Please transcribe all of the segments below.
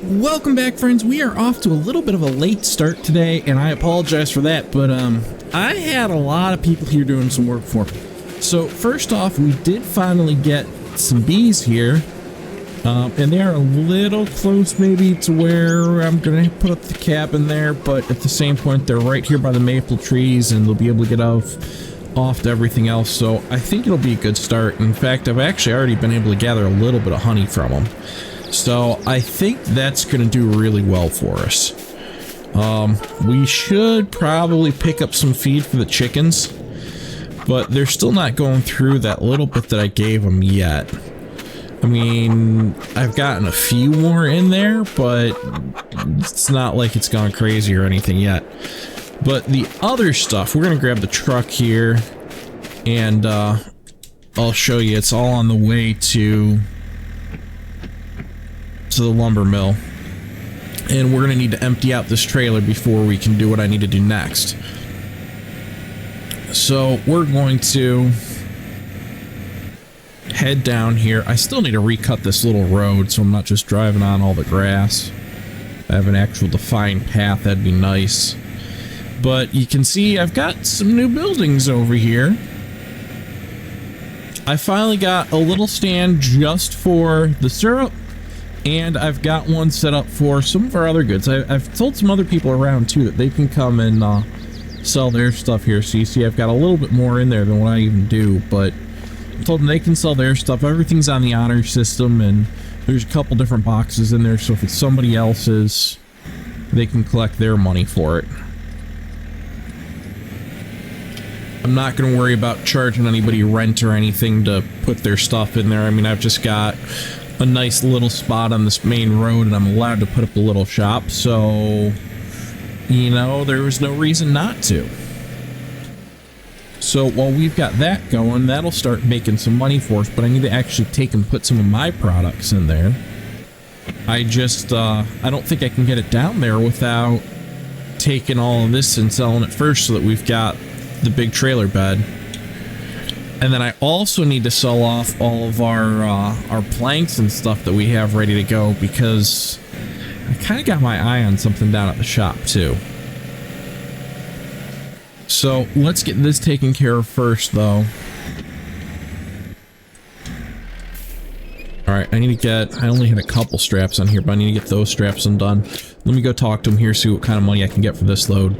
Welcome back, friends. We are off to a little bit of a late start today, and I apologize for that, but I had a lot of people here doing some work for me. So first off, we did finally get some bees here, and they are a little close maybe to where I'm gonna put up the cabin there, but at the same point they're right here by the maple trees and they'll be able to get off to everything else, so I think it'll be a good start. In fact, I've actually already been able to gather a little bit of honey from them. So I think that's going to do really well for us. We should probably pick up some feed for the chickens, but they're still not going through that little bit that I gave them yet. I mean, I've gotten a few more in there, but it's not like it's gone crazy or anything yet. But the other stuff, we're going to grab the truck here, and I'll show you. It's all on the way to the lumber mill, and we're gonna need to empty out this trailer before we can do what I need to do next. So we're going to head down here. I still need to recut this little road so I'm not just driving on all the grass. If I have an actual defined path, that'd be nice. But you can see I've got some new buildings over here. I finally got a little stand just for the syrup, and I've got one set up for some of our other goods. I've told some other people around too that they can come and sell their stuff here. So you see I've got a little bit more in there than what I even do, but I told them they can sell their stuff. Everything's on the honor system, and there's a couple different boxes in there, so if it's somebody else's, they can collect their money for it. I'm not going to worry about charging anybody rent or anything to put their stuff in there. I mean, I've just got a nice little spot on this main road, and I'm allowed to put up a little shop, so, you know, there was no reason not to. So while we've got that going, that'll start making some money for us, but I need to actually take and put some of my products in there. I just, I don't think I can get it down there without taking all of this and selling it first so that we've got the big trailer bed. And then I also need to sell off all of our planks and stuff that we have ready to go, because I kind of got my eye on something down at the shop too. So let's get this taken care of first, though. Alright, I only had a couple straps on here, but I need to get those straps undone. Let me go talk to him here, see what kind of money I can get for this load.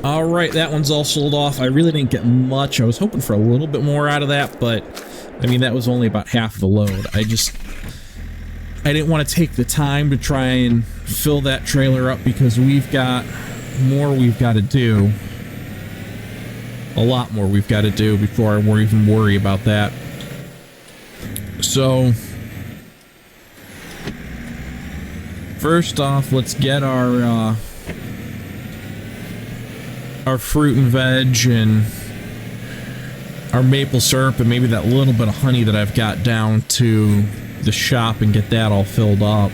Alright, that one's all sold off. I really didn't get much. I was hoping for a little bit more out of that, but I mean, that was only about half the load. I didn't want to take the time to try and fill that trailer up, because we've got more we've got to do. A lot more we've got to do before I even worry about that. So first off, let's get our fruit and veg and our maple syrup and maybe that little bit of honey that I've got down to the shop and get that all filled up.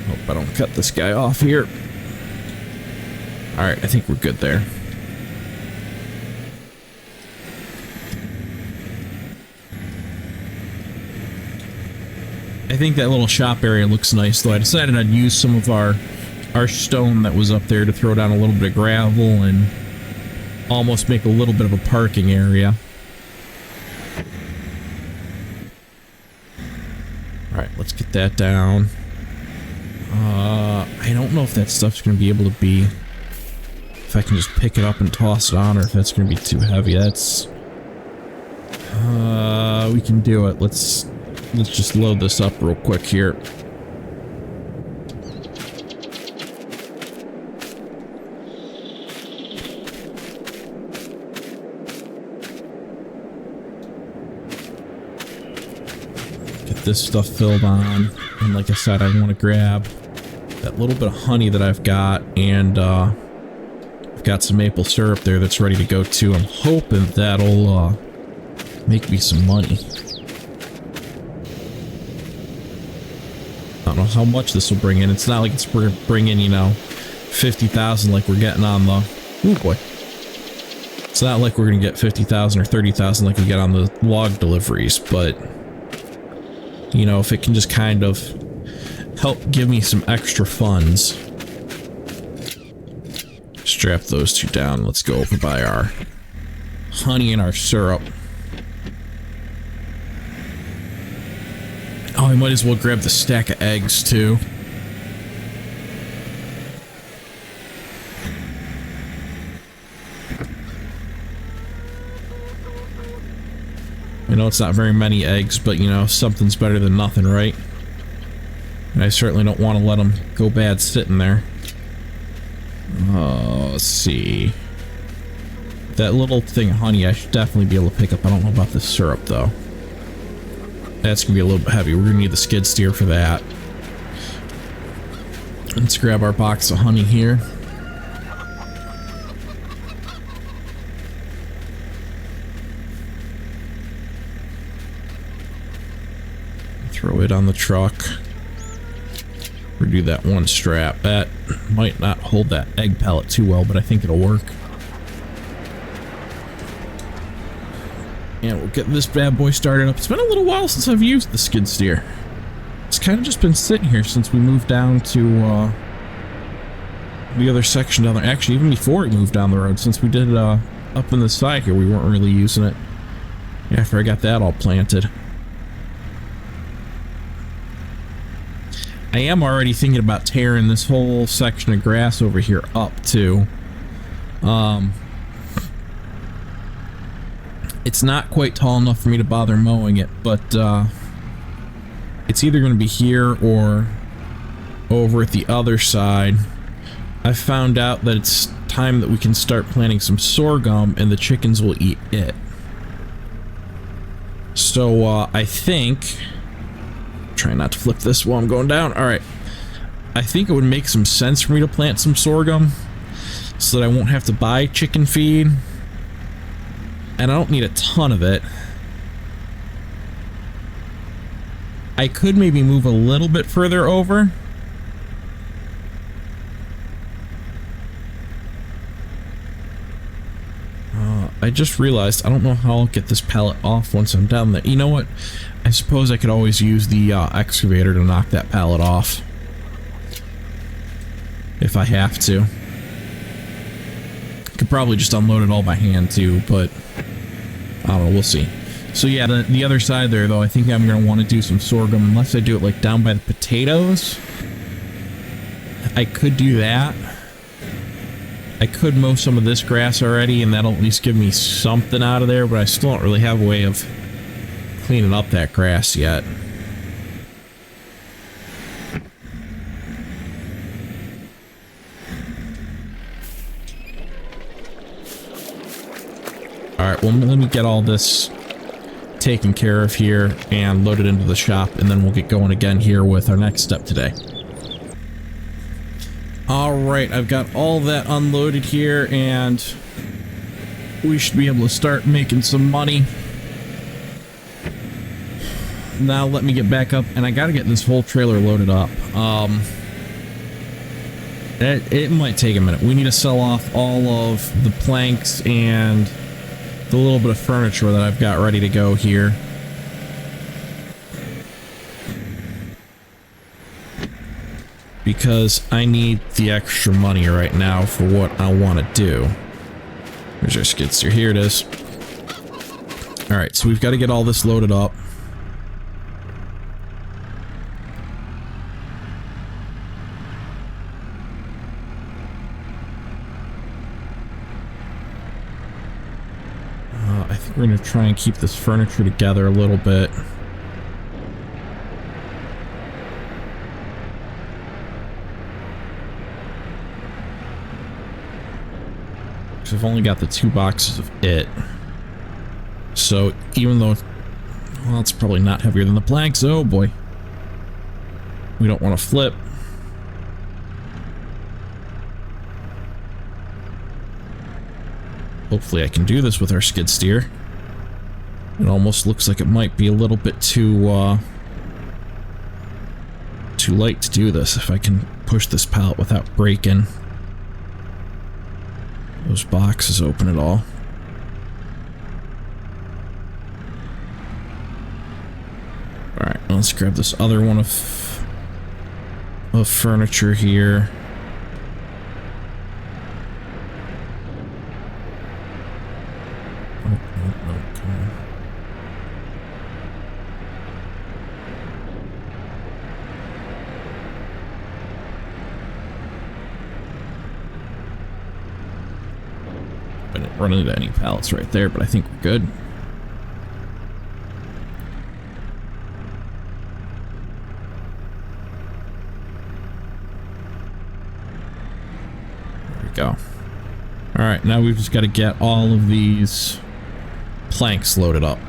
Hope I don't cut this guy off here. Alright, I think we're good there. I think that little shop area looks nice, though. I decided I'd use some of our stone that was up there to throw down a little bit of gravel and almost make a little bit of a parking area. Alright, let's get that down. I don't know if that stuff's going to be able to be... if I can just pick it up and toss it on, or if that's going to be too heavy. That's... we can do it. Let's just load this up real quick here. Get this stuff filled on. And like I said, I want to grab that little bit of honey that I've got, and I've got some maple syrup there that's ready to go too. I'm hoping that'll make me some money. I don't know how much this will bring in. It's not like it's bringing, you know, 50,000 like we're getting on the... Oh boy. It's not like we're going to get 50,000 or 30,000 like we get on the log deliveries, but, you know, if it can just kind of help give me some extra funds. Strap those two down. Let's go over by our honey and our syrup. Oh, I might as well grab the stack of eggs, too. I know it's not very many eggs, but, you know, something's better than nothing, right? And I certainly don't want to let them go bad sitting there. Oh, let's see. That little thing of honey I should definitely be able to pick up. I don't know about the syrup, though. That's going to be a little bit heavy. We're going to need the skid steer for that. Let's grab our box of honey here. Throw it on the truck. Redo that one strap. That might not hold that egg pellet too well, but I think it'll work. And we'll get this bad boy started up. It's been a little while since I've used the skid steer. It's kind of just been sitting here since we moved down to the other section down there. Actually, even before we moved down the road, since we did up in the side here, we weren't really using it. After I got that all planted. I am already thinking about tearing this whole section of grass over here up, too. It's not quite tall enough for me to bother mowing it, but it's either going to be here or over at the other side. I found out that it's time that we can start planting some sorghum and the chickens will eat it. So I think... Try not to flip this while I'm going down. Alright. I think it would make some sense for me to plant some sorghum so that I won't have to buy chicken feed. And I don't need a ton of it. I could maybe move a little bit further over. I just realized I don't know how I'll get this pallet off once I'm down there. You know what? I suppose I could always use the excavator to knock that pallet off. If I have to. Could probably just unload it all by hand too, but I don't know, we'll see. So yeah, the other side there though, I think I'm going to want to do some sorghum unless I do it like down by the potatoes. I could do that. I could mow some of this grass already and that'll at least give me something out of there, but I still don't really have a way of cleaning up that grass yet. Alright, well let me get all this taken care of here and load it into the shop and then we'll get going again here with our next step today. Alright, I've got all that unloaded here and we should be able to start making some money. Now let me get back up and I gotta get this whole trailer loaded up. It might take a minute. We need to sell off all of the planks and the little bit of furniture that I've got ready to go here. Because I need the extra money right now for what I want to do. There's our skid steer. Here it is. Alright, so we've got to get all this loaded up. I think we're going to try and keep this furniture together a little bit. I've only got the 2 boxes of it. So even though, well, it's probably not heavier than the planks. Oh boy. We don't want to flip. Hopefully I can do this with our skid steer. It almost looks like it might be a little bit too light to do this if I can push this pallet without breaking those boxes open at all. Let's grab this other one of furniture here. Oh, no, come on. I didn't run into any pallets right there, but I think we're good. Go. All right, now we've just got to get all of these planks loaded up.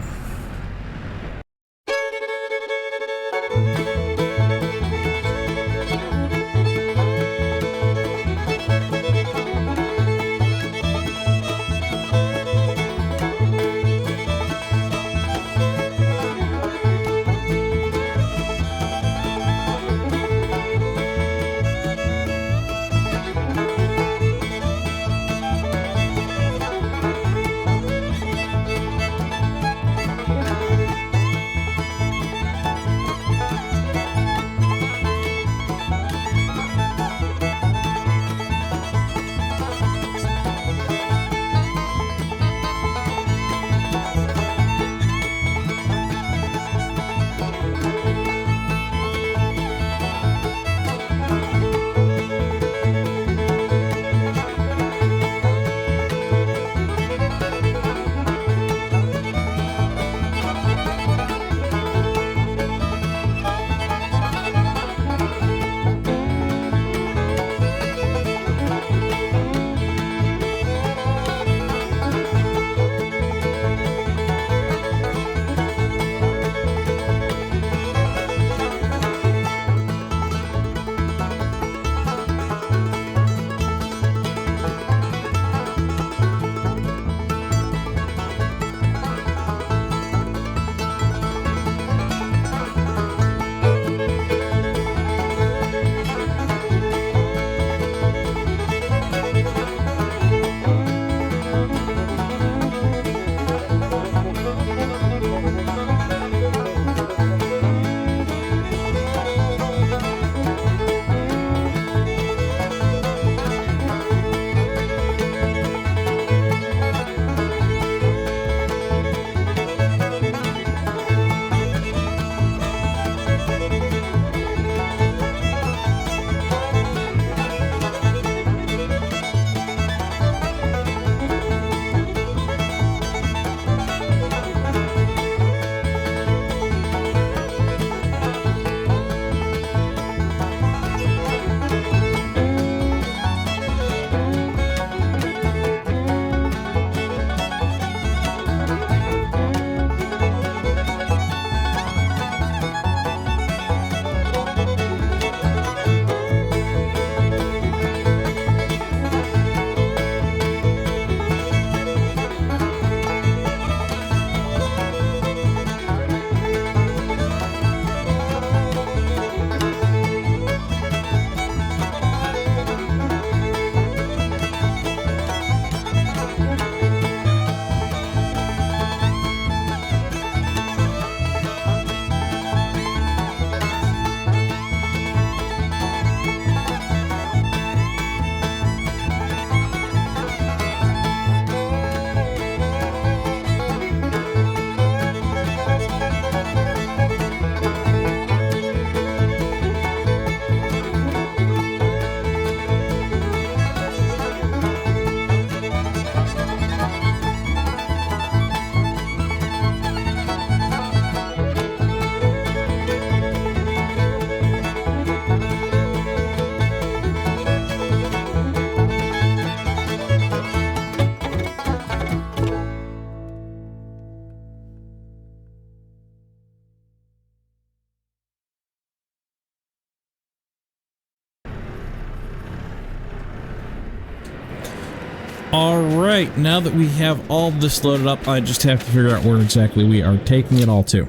Alright, now that we have all this loaded up, I just have to figure out where exactly we are taking it all to.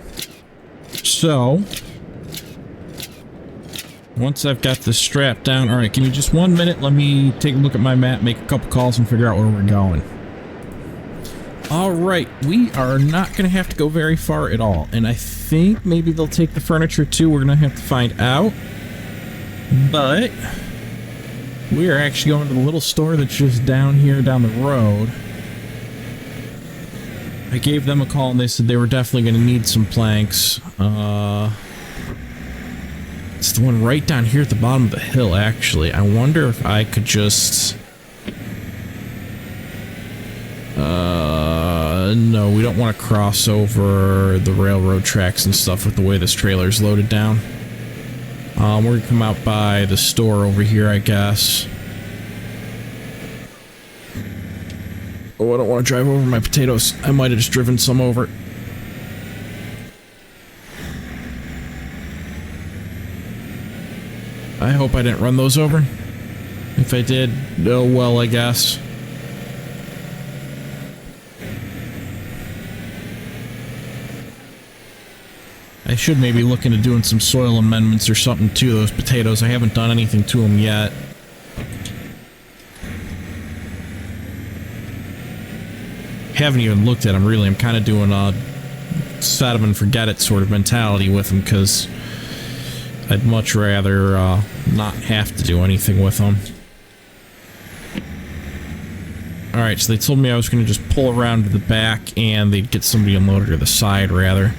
So, once I've got this strapped down, alright, give me just 1 minute, let me take a look at my map, make a couple calls, and figure out where we're going. Alright, we are not going to have to go very far at all. And I think maybe they'll take the furniture too. We're going to have to find out. But we are actually going to the little store that's just down here, down the road. I gave them a call and they said they were definitely going to need some planks. It's the one right down here at the bottom of the hill, actually. I wonder if I could just... no, we don't want to cross over the railroad tracks and stuff with the way this trailer is loaded down. We're going to come out by the store over here, I guess. Oh, I don't want to drive over my potatoes. I might have just driven some over. I hope I didn't run those over. If I did, oh well, I guess. I should maybe look into doing some soil amendments or something to those potatoes. I haven't done anything to them yet. Haven't even looked at them, really. I'm kind of doing a set them and forget it sort of mentality with them, because I'd much rather not have to do anything with them. Alright, so they told me I was going to just pull around to the back and they'd get somebody unloaded, or the side, rather.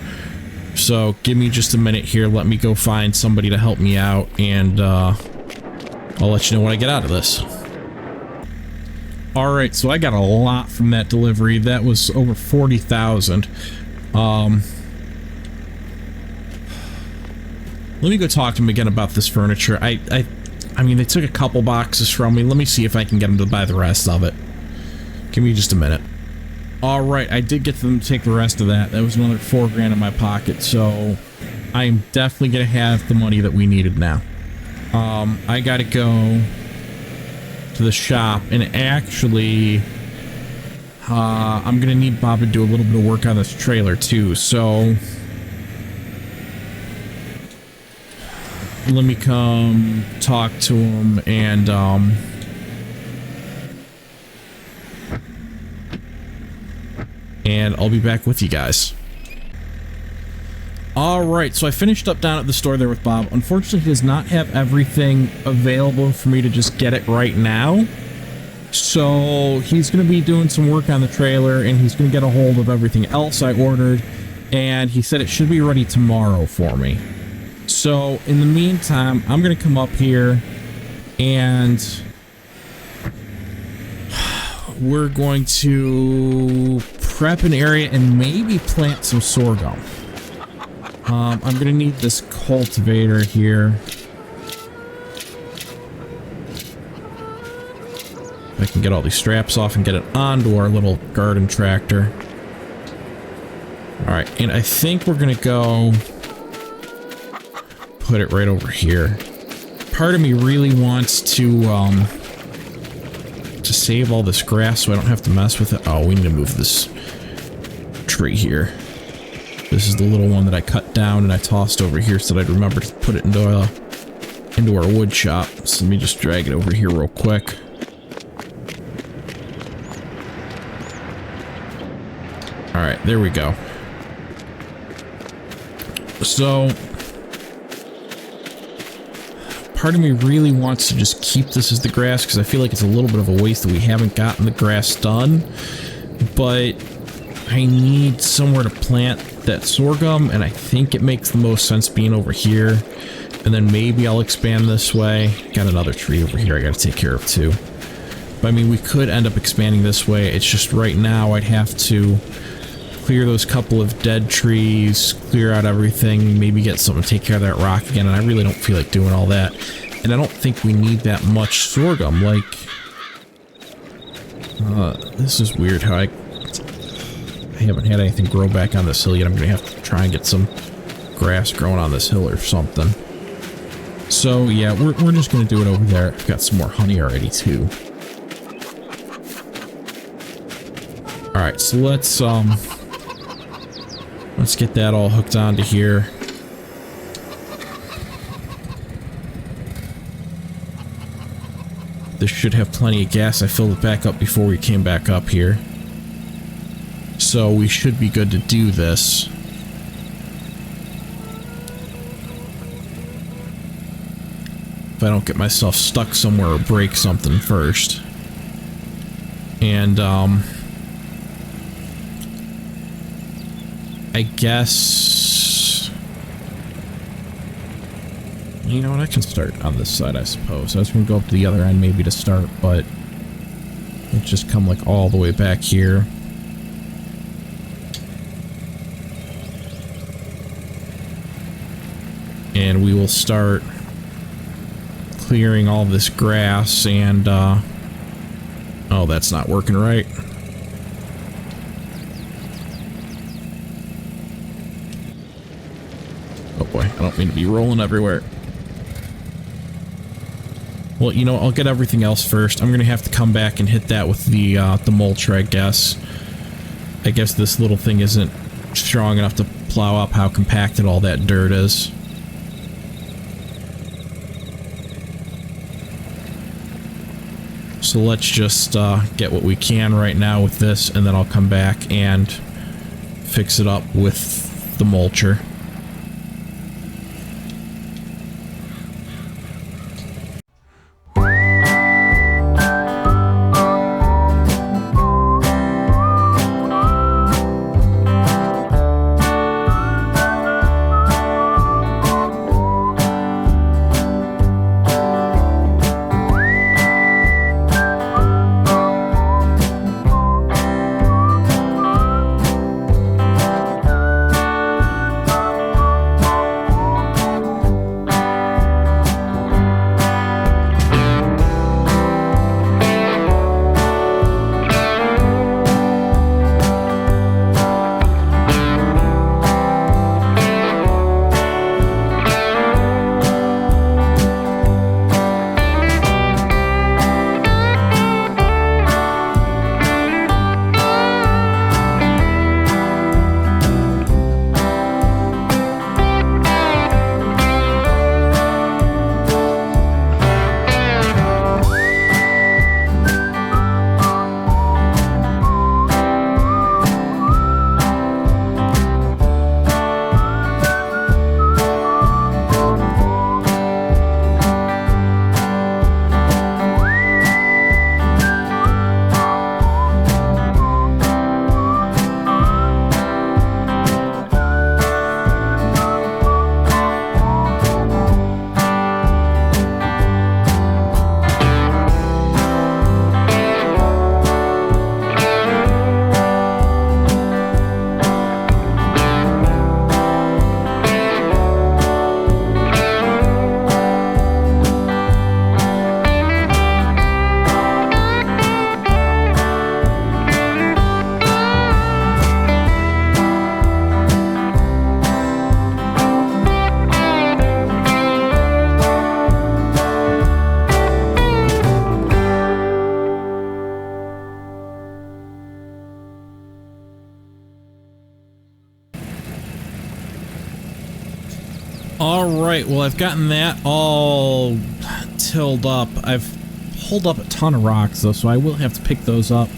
So, give me just a minute here, let me go find somebody to help me out, and I'll let you know when I get out of this. Alright, so I got a lot from that delivery. That was over 40,000. Let me go talk to them again about this furniture. I mean, they took a couple boxes from me. Let me see if I can get them to buy the rest of it. Give me just a minute. Alright, I did get them to take the rest of that. That was another 4 grand in my pocket, so I am definitely going to have the money that we needed now. I gotta go to the shop, and actually, I'm going to need Bob to do a little bit of work on this trailer, too, so let me come talk to him, and, I'll be back with you guys. Alright, so I finished up down at the store there with Bob. Unfortunately, he does not have everything available for me to just get it right now. So, he's going to be doing some work on the trailer, and he's going to get a hold of everything else I ordered, and he said it should be ready tomorrow for me. So, in the meantime, I'm going to come up here, and we're going to prep an area and maybe plant some sorghum. I'm going to need this cultivator here. I can get all these straps off and get it onto our little garden tractor. Alright, and I think we're going to go put it right over here. Part of me really wants to save all this grass so I don't have to mess with it. Oh, we need to move this tree here. This is the little one that I cut down and I tossed over here so that I'd remember to put it into our wood shop. So let me just drag it over here real quick. Alright, there we go. So, part of me really wants to just keep this as the grass because I feel like it's a little bit of a waste that we haven't gotten the grass done. But I need somewhere to plant that sorghum, and I think it makes the most sense being over here. And then maybe I'll expand this way. Got another tree over here I gotta take care of too. But I mean, we could end up expanding this way. It's just right now I'd have to clear those couple of dead trees, clear out everything, maybe get something to take care of that rock again, and I really don't feel like doing all that. And I don't think we need that much sorghum, like... this is weird how I haven't had anything grow back on this hill yet. I'm gonna have to try and get some grass growing on this hill or something. So, yeah, we're just gonna do it over there. I've got some more honey already, too. Alright, so let's get that all hooked onto here. This should have plenty of gas. I filled it back up before we came back up here. So we should be good to do this. If I don't get myself stuck somewhere or break something first. And, I guess... You know what, I can start on this side, I suppose. I was going to go up to the other end maybe to start, but... It just come like all the way back here. And we will start clearing all this grass and, oh, that's not working right. Oh boy, I don't mean to be rolling everywhere. Well, you know, I'll get everything else first. I'm gonna have to come back and hit that with the mulcher, I guess. I guess this little thing isn't strong enough to plow up how compacted all that dirt is. So let's just get what we can right now with this, and then I'll come back and fix it up with the mulcher. Alright, well I've gotten that all tilled up. I've pulled up a ton of rocks though, so I will have to pick those up.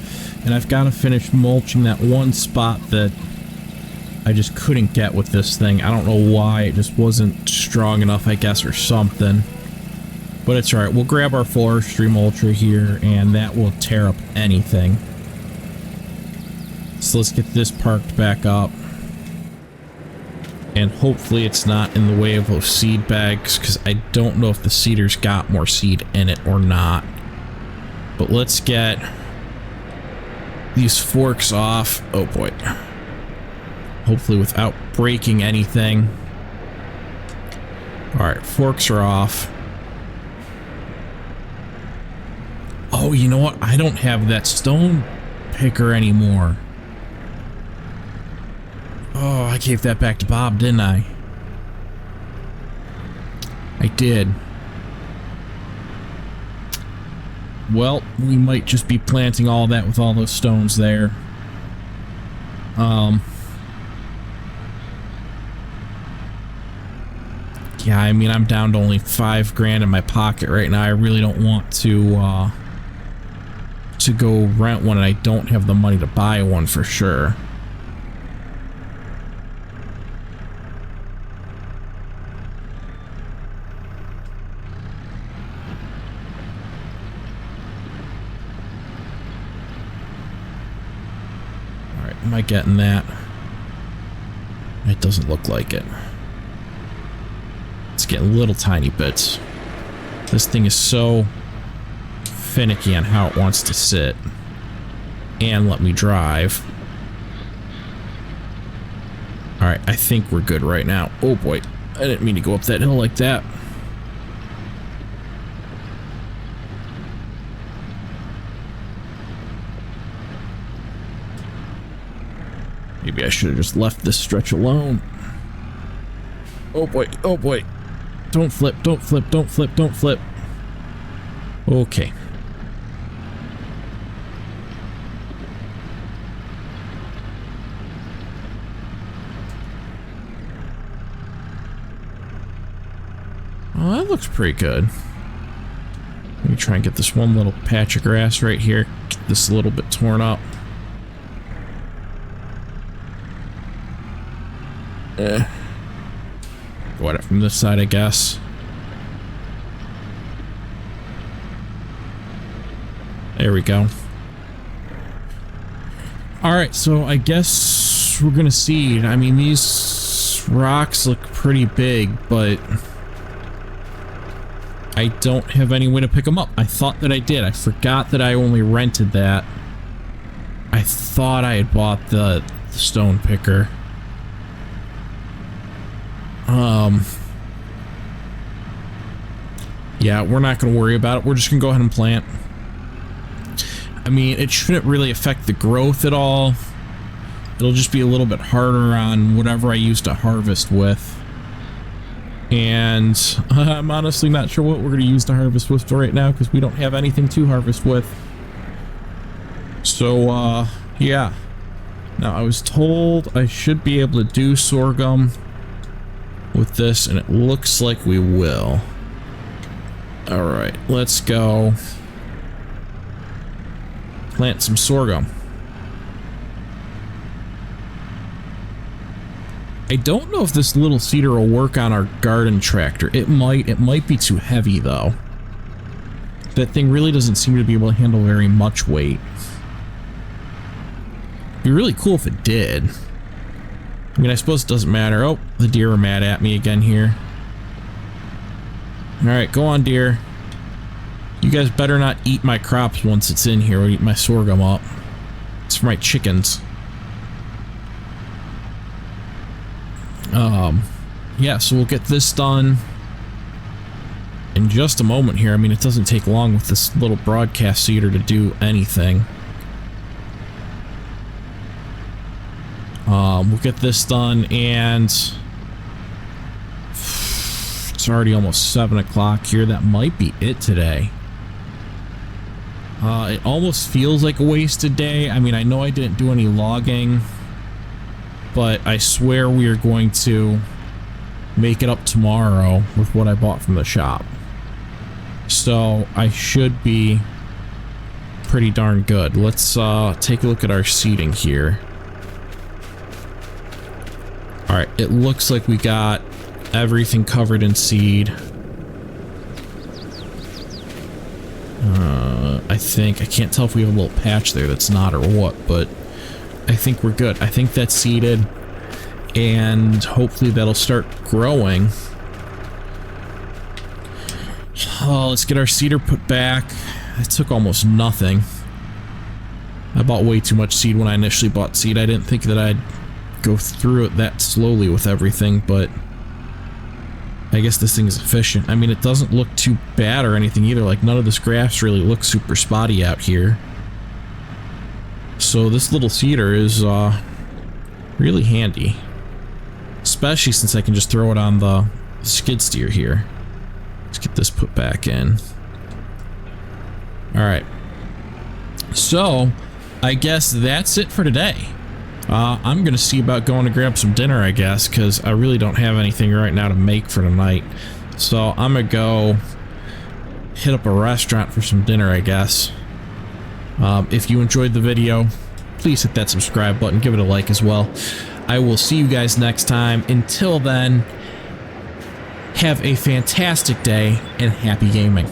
And I've got to finish mulching that one spot that I just couldn't get with this thing. I don't know why, it just wasn't strong enough, I guess, or something. But it's alright, we'll grab our forestry mulcher here, and that will tear up anything. So let's get this parked back up. And hopefully it's not in the way of those seed bags, because I don't know if the seeder's got more seed in it or not. But let's get these forks off. Oh boy. Hopefully without breaking anything. Alright, forks are off. Oh, you know what? I don't have that stone picker anymore. Oh, I gave that back to Bob, didn't I? I did. Well, we might just be planting all that with all those stones there. Yeah, I mean, I'm down to only $5 grand in my pocket right now. I really don't want to go rent one, and I don't have the money to buy one for sure. I getting that? It doesn't look like it. It's getting little tiny bits. This thing is so finicky on how it wants to sit and let me drive. Alright, I think we're good right now. Oh boy, I didn't mean to go up that hill like that. Maybe I should have just left this stretch alone. Oh boy, oh boy. Don't flip, don't flip, don't flip, don't flip. Okay. Well, that looks pretty good. Let me try and get this one little patch of grass right here. Get this a little bit torn up. Go at it from this side, I guess. There we go. Alright, so I guess we're gonna seed. I mean, these rocks look pretty big, but I don't have any way to pick them up. I thought that I did. I forgot that I only rented that. I thought I had bought the stone picker. Yeah, we're not going to worry about it. We're just going to go ahead and plant. I mean, it shouldn't really affect the growth at all. It'll just be a little bit harder on whatever I use to harvest with. And I'm honestly not sure what we're going to use to harvest with right now because we don't have anything to harvest with. So, yeah. Now, I was told I should be able to do sorghum with this, and it looks like we will. Alright, let's go plant some sorghum. I don't know if this little seeder will work on our garden tractor. It might be too heavy though. That thing really doesn't seem to be able to handle very much weight. It'd be really cool if it did. I mean, I suppose it doesn't matter. Oh, the deer are mad at me again here. Alright, go on, deer. You guys better not eat my crops once it's in here or eat my sorghum up. It's for my chickens. Yeah, so we'll get this done in just a moment here. I mean, it doesn't take long with this little broadcast seeder to do anything. We'll get this done, and it's already almost 7 o'clock here. That might be it today. It almost feels like a wasted day. I mean, I know I didn't do any logging, but I swear we are going to make it up tomorrow with what I bought from the shop. So I should be pretty darn good. Let's take a look at our seating here. Alright, it looks like we got everything covered in seed. I think, I can't tell if we have a little patch there that's not or what, but I think we're good. I think that's seeded, and hopefully that'll start growing. Oh, let's get our seeder put back. It took almost nothing. I bought way too much seed when I initially bought seed. I didn't think that I'd go through it that slowly with everything, but I guess this thing is efficient. I mean, it doesn't look too bad or anything either. Like, none of this grass really looks super spotty out here. So this little seeder is really handy. Especially since I can just throw it on the skid steer here. Let's get this put back in. Alright. So, I guess that's it for today. I'm gonna see about going to grab some dinner, I guess, because I really don't have anything right now to make for tonight. So I'm gonna go hit up a restaurant for some dinner, I guess. If you enjoyed the video, please hit that subscribe button, give it a like as well. I will see you guys next time. Until then, have a fantastic day and happy gaming.